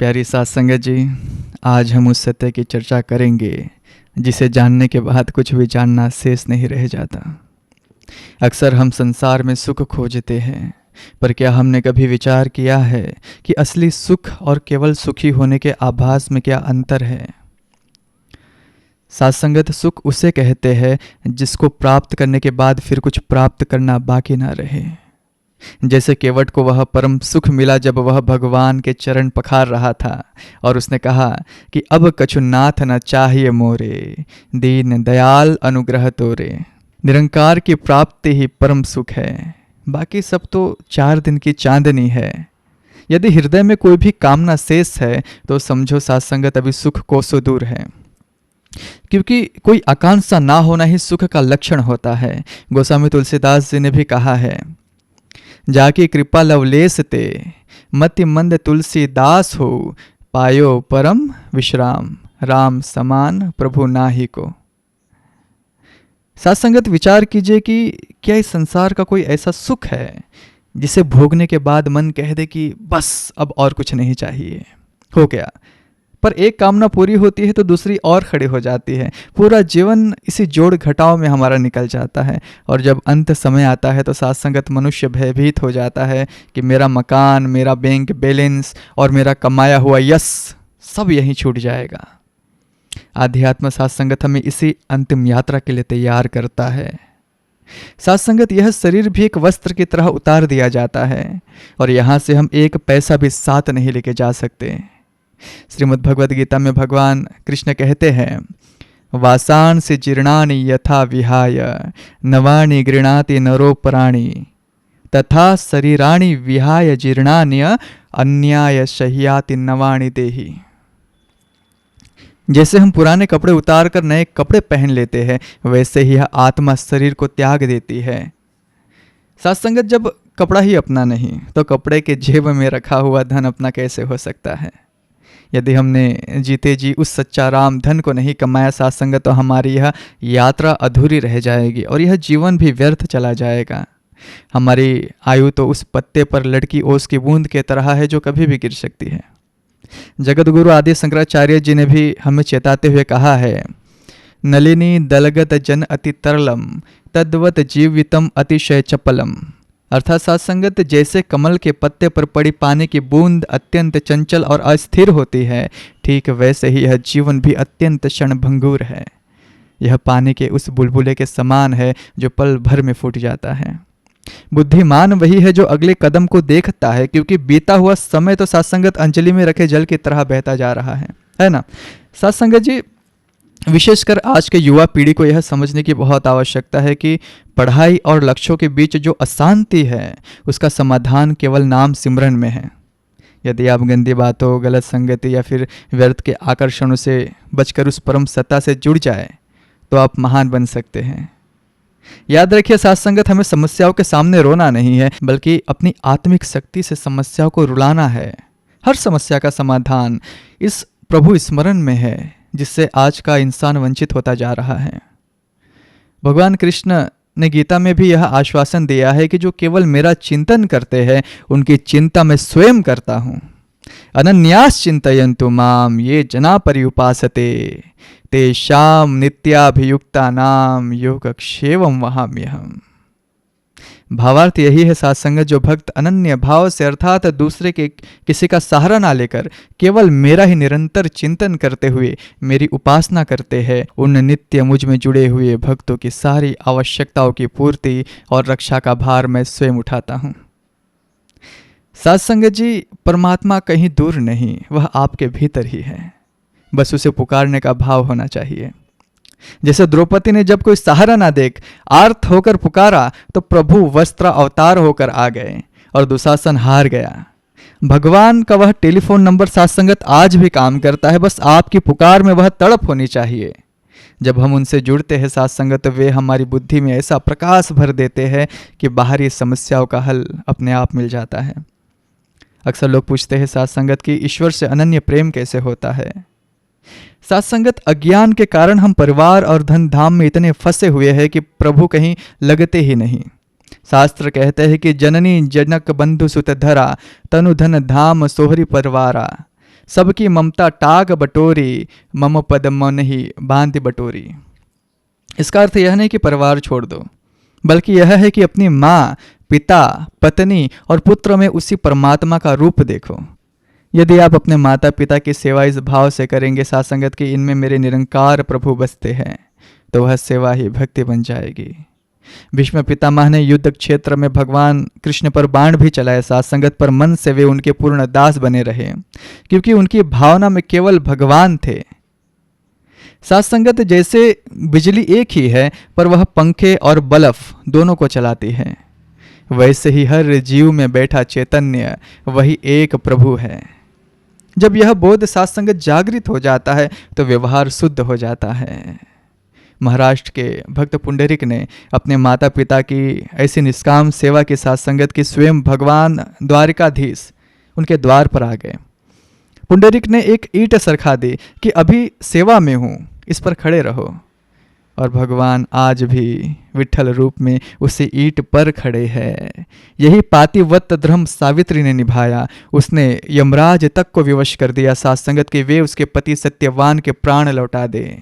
प्यारी साथ संगत जी, आज हम उस सत्य की चर्चा करेंगे जिसे जानने के बाद कुछ भी जानना शेष नहीं रह जाता। अक्सर हम संसार में सुख खोजते हैं, पर क्या हमने कभी विचार किया है कि असली सुख और केवल सुखी होने के आभास में क्या अंतर है? साथ संगत सुख उसे कहते हैं जिसको प्राप्त करने के बाद फिर कुछ प्राप्त करना बाकी ना रहे। जैसे केवट को वह परम सुख मिला जब वह भगवान के चरण पखार रहा था और उसने कहा कि अब कछु नाथ न चाहिए मोरे, दीन दयाल अनुग्रह तोरे। निरंकार की प्राप्ति ही परम सुख है, बाकी सब तो 4 दिन की चांदनी है। यदि हृदय में कोई भी कामना शेष है तो समझो साथ संगत अभी सुख कोसों दूर है, क्योंकि कोई आकांक्षा ना होना ही सुख का लक्षण होता है। गोस्वामी तुलसीदास जी ने भी कहा है, जाकी कृपा लवलेस ते मति मंद तुलसीदास हो, पायो परम विश्राम राम समान प्रभु नाही को। साथ संगत विचार कीजिए कि क्या इस संसार का कोई ऐसा सुख है जिसे भोगने के बाद मन कह दे कि बस अब और कुछ नहीं चाहिए, हो गया। पर एक कामना पूरी होती है तो दूसरी और खड़ी हो जाती है। पूरा जीवन इसी जोड़ घटाव में हमारा निकल जाता है और जब अंत समय आता है तो साथ संगत मनुष्य भयभीत हो जाता है कि मेरा मकान, मेरा बैंक बैलेंस और मेरा कमाया हुआ यश सब यहीं छूट जाएगा। आध्यात्म साथ संगत हमें इसी अंतिम यात्रा के लिए तैयार करता है। साथ संगत यह शरीर भी एक वस्त्र की तरह उतार दिया जाता है और यहाँ से हम एक पैसा भी साथ नहीं लेके जा सकते। श्रीमद् भगवद गीता में भगवान कृष्ण कहते हैं, वासान से जीर्णानि यथा विहाय नवानि गृणाति नरोपराणि तथा शरीराणि विहाय जीर्णान्य अन्याय शह्याति नवानि देहि। जैसे हम पुराने कपड़े उतार कर नए कपड़े पहन लेते हैं, वैसे ही आत्मा शरीर को त्याग देती है। साथ संगत जब कपड़ा ही अपना नहीं तो कपड़े के जेब में रखा हुआ धन अपना कैसे हो सकता है? यदि हमने जीते जी उस सच्चा राम धन को नहीं कमाया साथ संगत, तो हमारी यह यात्रा अधूरी रह जाएगी और यह जीवन भी व्यर्थ चला जाएगा। हमारी आयु तो उस पत्ते पर लड़की ओस की बूंद के तरह है जो कभी भी गिर सकती है। जगत गुरु आदि शंकराचार्य जी ने भी हमें चेताते हुए कहा है, नलिनी दलगत जन अति तरलम तद्वत जीवितम अतिशय चपलम। अर्थात साथ संगत जैसे कमल के पत्ते पर पड़ी पानी की बूंद अत्यंत चंचल और अस्थिर होती है, ठीक वैसे ही यह जीवन भी अत्यंत क्षणभंगुर है। यह पानी के उस बुलबुले के समान है जो पल भर में फूट जाता है। बुद्धिमान वही है जो अगले कदम को देखता है, क्योंकि बीता हुआ समय तो साथ संगत अंजलि में रखे जल की तरह बहता जा रहा है ना। साथ संगत जी, विशेषकर आज के युवा पीढ़ी को यह समझने की बहुत आवश्यकता है कि पढ़ाई और लक्ष्यों के बीच जो अशांति है उसका समाधान केवल नाम सिमरन में है। यदि आप गंदी बातों, गलत संगति या फिर व्यर्थ के आकर्षणों से बचकर उस परम सत्ता से जुड़ जाए तो आप महान बन सकते हैं। याद रखिए साथ संगत, हमें समस्याओं के सामने रोना नहीं है, बल्कि अपनी आत्मिक शक्ति से समस्याओं को रुलाना है। हर समस्या का समाधान इस प्रभु स्मरण में है जिससे आज का इंसान वंचित होता जा रहा है। भगवान कृष्ण ने गीता में भी यह आश्वासन दिया है कि जो केवल मेरा चिंतन करते हैं उनकी चिंता मैं स्वयं करता हूँ। अनन्यास चिंतयन्तु माम ये जना पर्युपासते तेषाम नित्याभियुक्तानाम योगक्षेमं वहाम्यहम्। भावार्थ यही है साथ संगत, जो भक्त अनन्य भाव से अर्थात दूसरे के किसी का सहारा ना लेकर केवल मेरा ही निरंतर चिंतन करते हुए मेरी उपासना करते हैं, उन नित्य मुझ में जुड़े हुए भक्तों की सारी आवश्यकताओं की पूर्ति और रक्षा का भार मैं स्वयं उठाता हूँ। साथ संगत जी, परमात्मा कहीं दूर नहीं, वह आपके भीतर ही है, बस उसे पुकारने का भाव होना चाहिए। जैसे द्रौपदी ने जब कोई सहारा ना देख आर्त होकर पुकारा तो प्रभु वस्त्र अवतार होकर आ गए और दुशासन हार गया। भगवान का वह टेलीफोन नंबर साथ संगत आज भी काम करता है, बस आपकी पुकार में वह तड़प होनी चाहिए। जब हम उनसे जुड़ते हैं साथ संगत, वे हमारी बुद्धि में ऐसा प्रकाश भर देते हैं कि बाहरी समस्याओं का हल अपने आप मिल जाता है। अक्सर लोग पूछते हैं साथ संगत कि ईश्वर से अनन्य प्रेम कैसे होता है। साथ संगत, अज्ञान के कारण हम परिवार और धन धाम में इतने फंसे हुए हैं कि प्रभु कहीं लगते ही नहीं। शास्त्र कहते हैं कि जननी जनक बंधु सुत धरा तनु धन धाम सोहरी परवारा। सबकी ममता टाग बटोरी, मम पद मन ही बांध बटोरी। इसका अर्थ यह नहीं कि परिवार छोड़ दो, बल्कि यह है कि अपनी माँ, पिता, पत्नी और पुत्र में उसी परमात्मा का रूप देखो। यदि आप अपने माता पिता की सेवा इस भाव से करेंगे, साथ संगत की इनमें मेरे निरंकार प्रभु बसते हैं, तो वह सेवा ही भक्ति बन जाएगी। भीष्म पितामह ने युद्ध क्षेत्र में भगवान कृष्ण पर बाण भी चलाए, साथ संगत पर मन से वे उनके पूर्ण दास बने रहे, क्योंकि उनकी भावना में केवल भगवान थे। साथ संगत जैसे बिजली एक ही है, पर वह पंखे और बल्ब दोनों को चलाती है, वैसे ही हर जीव में बैठा चैतन्य वही एक प्रभु है। जब यह बोध साथ संगत जागृत हो जाता है तो व्यवहार शुद्ध हो जाता है। महाराष्ट्र के भक्त पुंडरिक ने अपने माता पिता की ऐसी निष्काम सेवा के साथ संगत की स्वयं भगवान द्वारिकाधीश उनके द्वार पर आ गए। पुंडरिक ने एक ईंट सरखा दी कि अभी सेवा में हूँ, इस पर खड़े रहो। और भगवान आज भी विठ्ठल रूप में उसी ईंट पर खड़े हैं। यही पातिव्रत धर्म सावित्री ने निभाया। उसने यमराज तक को विवश कर दिया साथ संगत के वे उसके पति सत्यवान के प्राण लौटा दे।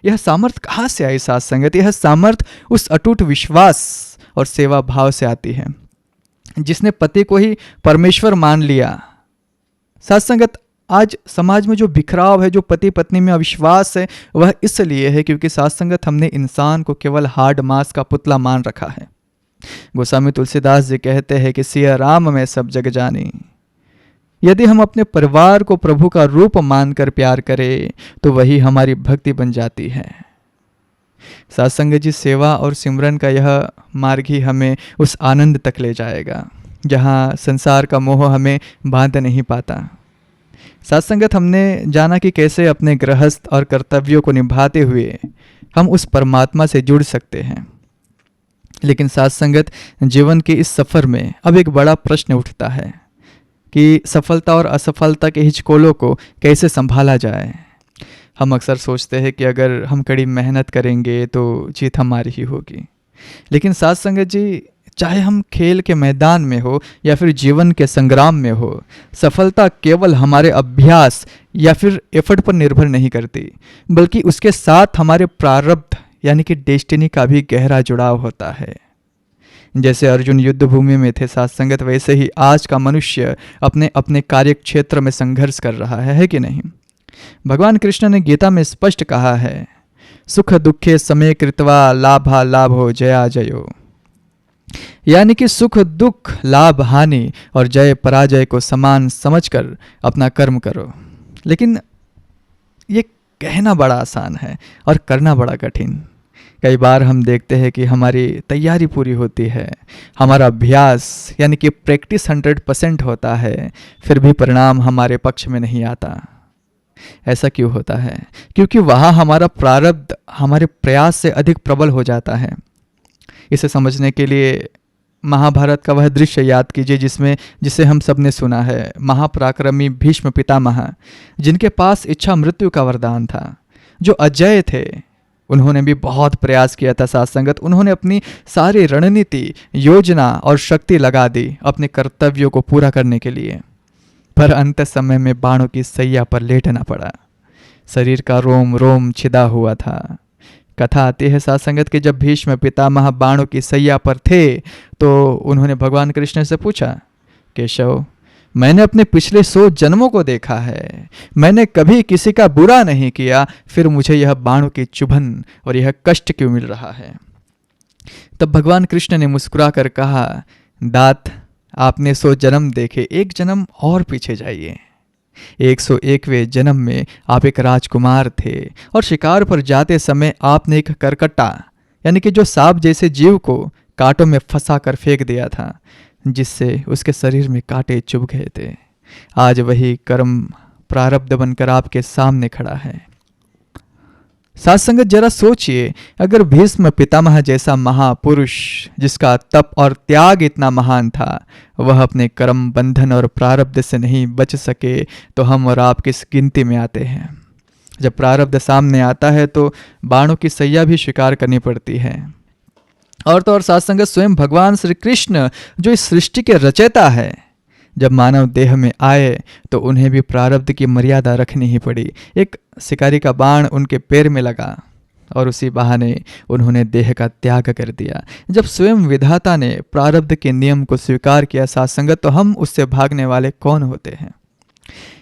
यह सामर्थ कहाँ से आई साथ संगत? यह सामर्थ उस अटूट विश्वास और सेवा भाव से आती है जिसने पति को ही परमेश्वर मान लिया। साथ संगत आज समाज में जो बिखराव है, जो पति पत्नी में अविश्वास है, वह इसलिए है क्योंकि साथ संगत हमने इंसान को केवल हार्ड मांस का पुतला मान रखा है। गोस्वामी तुलसीदास जी कहते हैं कि सिया राम में सब जग जानी। यदि हम अपने परिवार को प्रभु का रूप मानकर प्यार करें तो वही हमारी भक्ति बन जाती है। साथ संगत जी, सेवा और सिमरन का यह मार्ग ही हमें उस आनंद तक ले जाएगा जहाँ संसार का मोह हमें बांध नहीं पाता। साथ संगत हमने जाना कि कैसे अपने गृहस्थ और कर्तव्यों को निभाते हुए हम उस परमात्मा से जुड़ सकते हैं। लेकिन साथ संगत जीवन के इस सफ़र में अब एक बड़ा प्रश्न उठता है कि सफलता और असफलता के हिचकोलों को कैसे संभाला जाए। हम अक्सर सोचते हैं कि अगर हम कड़ी मेहनत करेंगे तो जीत हमारी ही होगी। लेकिन साथ संगत जी, चाहे हम खेल के मैदान में हो या फिर जीवन के संग्राम में हो, सफलता केवल हमारे अभ्यास या फिर एफर्ट पर निर्भर नहीं करती, बल्कि उसके साथ हमारे प्रारब्ध यानी कि डेस्टिनी का भी गहरा जुड़ाव होता है। जैसे अर्जुन युद्ध भूमि में थे साथ संगत, वैसे ही आज का मनुष्य अपने अपने कार्य क्षेत्र में संघर्ष कर रहा है कि नहीं? भगवान कृष्ण ने गीता में स्पष्ट कहा है, सुख दुखे समय कृत्वा लाभा लाभो जया जयो। यानी कि सुख दुख, लाभ हानि और जय पराजय को समान समझकर अपना कर्म करो। लेकिन ये कहना बड़ा आसान है और करना बड़ा कठिन। कई बार हम देखते हैं कि हमारी तैयारी पूरी होती है, हमारा अभ्यास यानी कि प्रैक्टिस 100% होता है, फिर भी परिणाम हमारे पक्ष में नहीं आता। ऐसा क्यों होता है? क्योंकि वहाँ हमारा प्रारब्ध हमारे प्रयास से अधिक प्रबल हो जाता है। इसे समझने के लिए महाभारत का वह दृश्य याद कीजिए जिसे हम सब ने सुना है। महापराक्रमी भीष्म पितामह, जिनके पास इच्छा मृत्यु का वरदान था, जो अजय थे, उन्होंने भी बहुत प्रयास किया था साथ संगत। उन्होंने अपनी सारी रणनीति, योजना और शक्ति लगा दी अपने कर्तव्यों को पूरा करने के लिए, पर अंत समय में बाणों की सैया पर लेटना पड़ा। शरीर का रोम रोम छिदा हुआ था। कथा आती है साथ संगत कि जब भीष्म पितामह बाणों की सैया पर थे तो उन्होंने भगवान कृष्ण से पूछा, केशव, मैंने अपने पिछले 100 जन्मों को देखा है, मैंने कभी किसी का बुरा नहीं किया, फिर मुझे यह बाणों की चुभन और यह कष्ट क्यों मिल रहा है? तब भगवान कृष्ण ने मुस्कुरा कर कहा, दात, आपने 100 जन्म देखे, एक जन्म और पीछे जाइए। 101वें जन्म में आप एक राजकुमार थे और शिकार पर जाते समय आपने एक करकट्टा यानी कि जो सांप जैसे जीव को कांटों में फंसा कर फेंक दिया था, जिससे उसके शरीर में कांटे चुभ गए थे। आज वही कर्म प्रारब्ध बनकर आपके सामने खड़ा है। साथ संगत जरा सोचिए, अगर भीष्म पितामह जैसा महापुरुष जिसका तप और त्याग इतना महान था, वह अपने कर्म बंधन और प्रारब्ध से नहीं बच सके तो हम और आप किस गिनती में आते हैं? जब प्रारब्ध सामने आता है तो बाणों की सैया भी स्वीकार करनी पड़ती है। और तो और साथ संगत स्वयं भगवान श्री कृष्ण जो इस सृष्टि के रचयिता है, जब मानव देह में आए तो उन्हें भी प्रारब्ध की मर्यादा रखनी ही पड़ी। एक शिकारी का बाण उनके पैर में लगा और उसी बहाने उन्होंने देह का त्याग कर दिया। जब स्वयं विधाता ने प्रारब्ध के नियम को स्वीकार किया साथ संगत, तो हम उससे भागने वाले कौन होते हैं।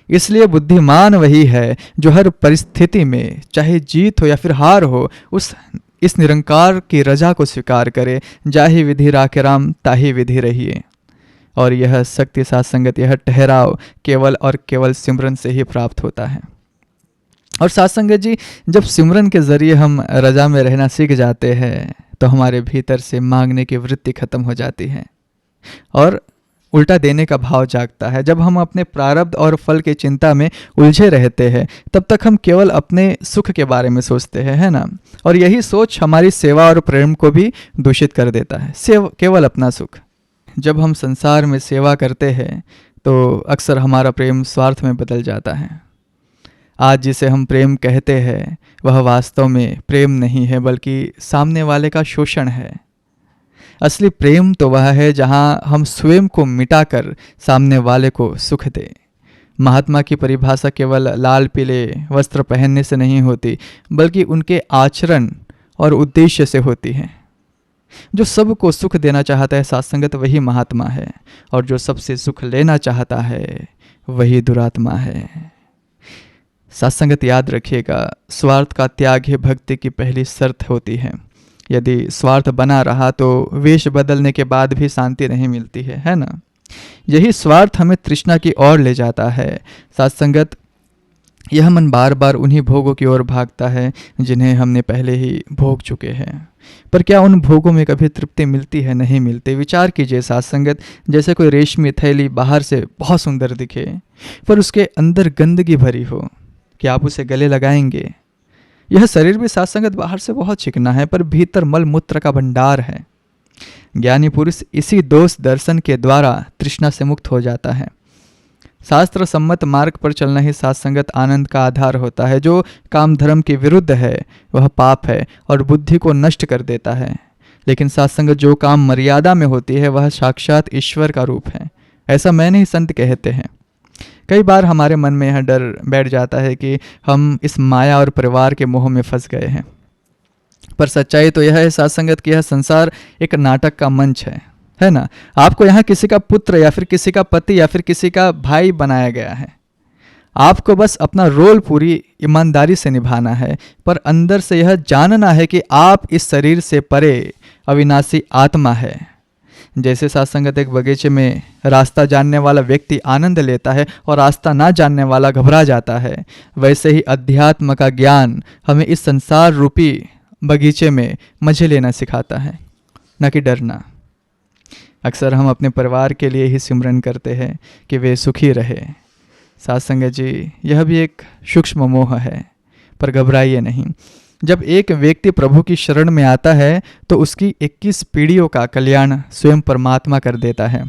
इसलिए बुद्धिमान वही है जो हर परिस्थिति में, चाहे जीत हो या फिर हार हो, इस निरंकार की रजा को स्वीकार करे। जाहि विधि राखे राम ताहि विधि रहिए। और यह शक्ति साथ संगत, यह ठहराव केवल और केवल सिमरन से ही प्राप्त होता है। और साथ संगत जी, जब सिमरन के जरिए हम रजा में रहना सीख जाते हैं तो हमारे भीतर से मांगने की वृत्ति खत्म हो जाती है और उल्टा देने का भाव जागता है। जब हम अपने प्रारब्ध और फल की चिंता में उलझे रहते हैं तब तक हम केवल अपने सुख के बारे में सोचते हैं, है ना। और यही सोच हमारी सेवा और प्रेम को भी दूषित कर देता है। केवल अपना सुख। जब हम संसार में सेवा करते हैं तो अक्सर हमारा प्रेम स्वार्थ में बदल जाता है। आज जिसे हम प्रेम कहते हैं वह वास्तव में प्रेम नहीं है, बल्कि सामने वाले का शोषण है। असली प्रेम तो वह है जहाँ हम स्वयं को मिटाकर सामने वाले को सुख दें। महात्मा की परिभाषा केवल लाल पीले वस्त्र पहनने से नहीं होती, बल्कि उनके आचरण और उद्देश्य से होती है। जो सबको सुख देना चाहता है साथ संगत, वही महात्मा है। और जो सबसे सुख लेना चाहता है वही दुरात्मा है। साथ संगत याद रखिएगा, स्वार्थ का त्याग ही भक्ति की पहली शर्त होती है। यदि स्वार्थ बना रहा तो वेश बदलने के बाद भी शांति नहीं मिलती है ना। यही स्वार्थ हमें तृष्णा की ओर ले जाता है। साथ संगत, यह मन बार बार उन्हीं भोगों की ओर भागता है जिन्हें हमने पहले ही भोग चुके हैं। पर क्या उन भोगों में कभी तृप्ति मिलती है? नहीं मिलती। विचार कीजिए साथ संगत, जैसे कोई रेशमी थैली बाहर से बहुत सुंदर दिखे पर उसके अंदर गंदगी भरी हो, क्या आप उसे गले लगाएंगे? यह शरीर भी साथ संगत बाहर से बहुत चिकना है पर भीतर मल मूत्र का भंडार है। ज्ञानी पुरुष इसी दोष दर्शन के द्वारा तृष्णा से मुक्त हो जाता है। शास्त्र सम्मत मार्ग पर चलना ही साथ संगत आनंद का आधार होता है। जो काम धर्म के विरुद्ध है वह पाप है और बुद्धि को नष्ट कर देता है। लेकिन साथ संगत, जो काम मर्यादा में होती है वह साक्षात ईश्वर का रूप है। ऐसा मैं नहीं, संत कहते हैं। कई बार हमारे मन में यह डर बैठ जाता है कि हम इस माया और परिवार के मोह में फंस गए हैं। पर सच्चाई तो यह है साथ संगत कि यह संसार एक नाटक का मंच है ना। आपको यहाँ किसी का पुत्र या फिर किसी का पति या फिर किसी का भाई बनाया गया है। आपको बस अपना रोल पूरी ईमानदारी से निभाना है, पर अंदर से यह जानना है कि आप इस शरीर से परे अविनाशी आत्मा है। जैसे साथ संगत, एक बगीचे में रास्ता जानने वाला व्यक्ति आनंद लेता है और रास्ता ना जानने वाला घबरा जाता है, वैसे ही अध्यात्म का ज्ञान हमें इस संसार रूपी बगीचे में मजे लेना सिखाता है, न कि डरना। अक्सर हम अपने परिवार के लिए ही सिमरन करते हैं कि वे सुखी रहे। साथ संगत जी, यह भी एक सूक्ष्म मोह है, पर घबराइए नहीं। जब एक व्यक्ति प्रभु की शरण में आता है तो उसकी 21 पीढ़ियों का कल्याण स्वयं परमात्मा कर देता है।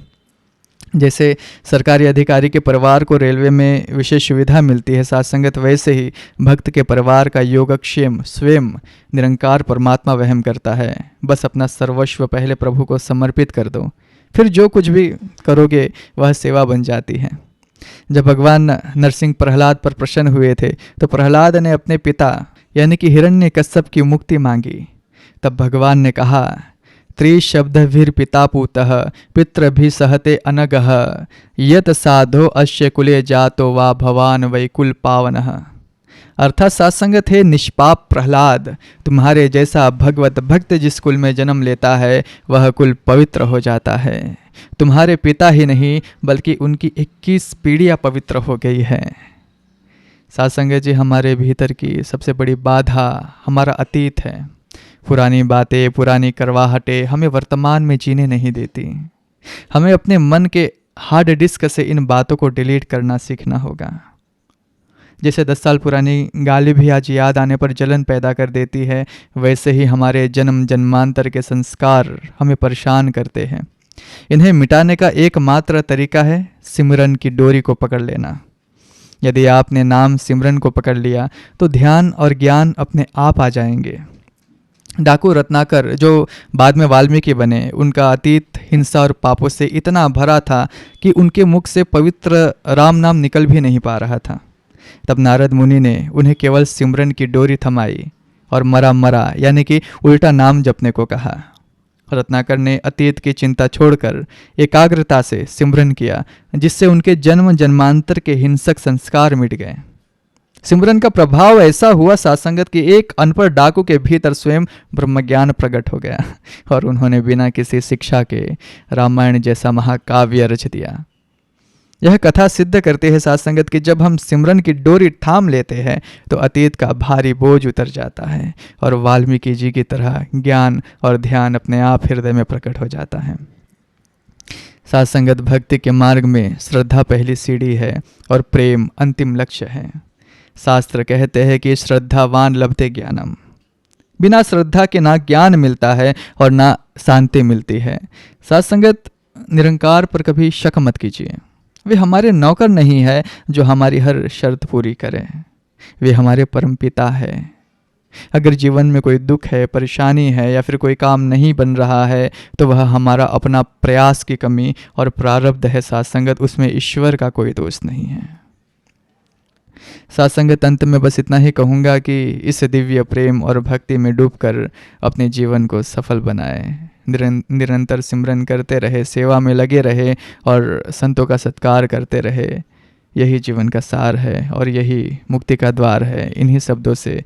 जैसे सरकारी अधिकारी के परिवार को रेलवे में विशेष सुविधा मिलती है साथ संगत, वैसे ही भक्त के परिवार का योगक्षेम स्वयं निरंकार परमात्मा वहन करता है। बस अपना सर्वस्व पहले प्रभु को समर्पित कर दो, फिर जो कुछ भी करोगे वह सेवा बन जाती है। जब भगवान नरसिंह प्रहलाद पर प्रसन्न हुए थे तो प्रहलाद ने अपने पिता यानी कि हिरण्यकश्यप की मुक्ति मांगी। तब भगवान ने कहा, त्रिशब्दभिर पिता पूतः पितृभि सहते अनगः यत साधो अस्य कुले जातो वा भवान वै कुल पावनः। अर्थात साथ संगत है, निष्पाप प्रहलाद, तुम्हारे जैसा भगवत भक्त जिस कुल में जन्म लेता है वह कुल पवित्र हो जाता है। तुम्हारे पिता ही नहीं बल्कि उनकी 21 पीढ़ियाँ पवित्र हो गई है। साथ संगत जी, हमारे भीतर की सबसे बड़ी बाधा हमारा अतीत है। पुरानी बातें, पुरानी करवाहटें हमें वर्तमान में जीने नहीं देती। हमें अपने मन के हार्ड डिस्क से इन बातों को डिलीट करना सीखना होगा। जैसे 10 साल पुरानी गाली भी आज याद आने पर जलन पैदा कर देती है, वैसे ही हमारे जन्म जन्मांतर के संस्कार हमें परेशान करते हैं। इन्हें मिटाने का एकमात्र तरीका है सिमरन की डोरी को पकड़ लेना। यदि आपने नाम सिमरन को पकड़ लिया तो ध्यान और ज्ञान अपने आप आ जाएंगे। डाकू रत्नाकर जो बाद में वाल्मीकि बने, उनका अतीत हिंसा और पापों से इतना भरा था कि उनके मुख से पवित्र राम नाम निकल भी नहीं पा रहा था। तब नारद मुनि ने उन्हें केवल सिमरन की डोरी थमाई और मरा मरा यानी कि उल्टा नाम जपने को कहा। रत्नाकर ने अतीत की चिंता छोड़कर एकाग्रता से सिमरन किया, जिससे उनके जन्म जन्मांतर के हिंसक संस्कार मिट गए। सिमरन का प्रभाव ऐसा हुआ सासंगत कि एक अनपढ़ डाकू के भीतर स्वयं ब्रह्मज्ञान प्रकट हो गया और उन्होंने बिना किसी शिक्षा के रामायण जैसा महाकाव्य रच दिया। यह कथा सिद्ध करती है सासंगत कि जब हम सिमरन की डोरी थाम लेते हैं तो अतीत का भारी बोझ उतर जाता है और वाल्मीकि जी की तरह ज्ञान और ध्यान अपने आप हृदय में प्रकट हो जाता है। सासंगत भक्ति के मार्ग में श्रद्धा पहली सीढ़ी है और प्रेम अंतिम लक्ष्य है। शास्त्र कहते हैं कि श्रद्धावान लभते ज्ञानम। बिना श्रद्धा के ना ज्ञान मिलता है और ना शांति मिलती है। सासंगत निरंकार पर कभी शक मत कीजिए। वे हमारे नौकर नहीं है जो हमारी हर शर्त पूरी करें। वे हमारे परमपिता है। अगर जीवन में कोई दुख है, परेशानी है या फिर कोई काम नहीं बन रहा है तो वह हमारा अपना प्रयास की कमी और प्रारब्ध है सासंगत, उसमें ईश्वर का कोई दोष नहीं है। सासंगत अंत में बस इतना ही कहूँगा कि इस दिव्य प्रेम और भक्ति में डूबकर अपने जीवन को सफल बनाए। निरंतर सिमरन करते रहे, सेवा में लगे रहे और संतों का सत्कार करते रहे। यही जीवन का सार है और यही मुक्ति का द्वार है। इन्हीं शब्दों से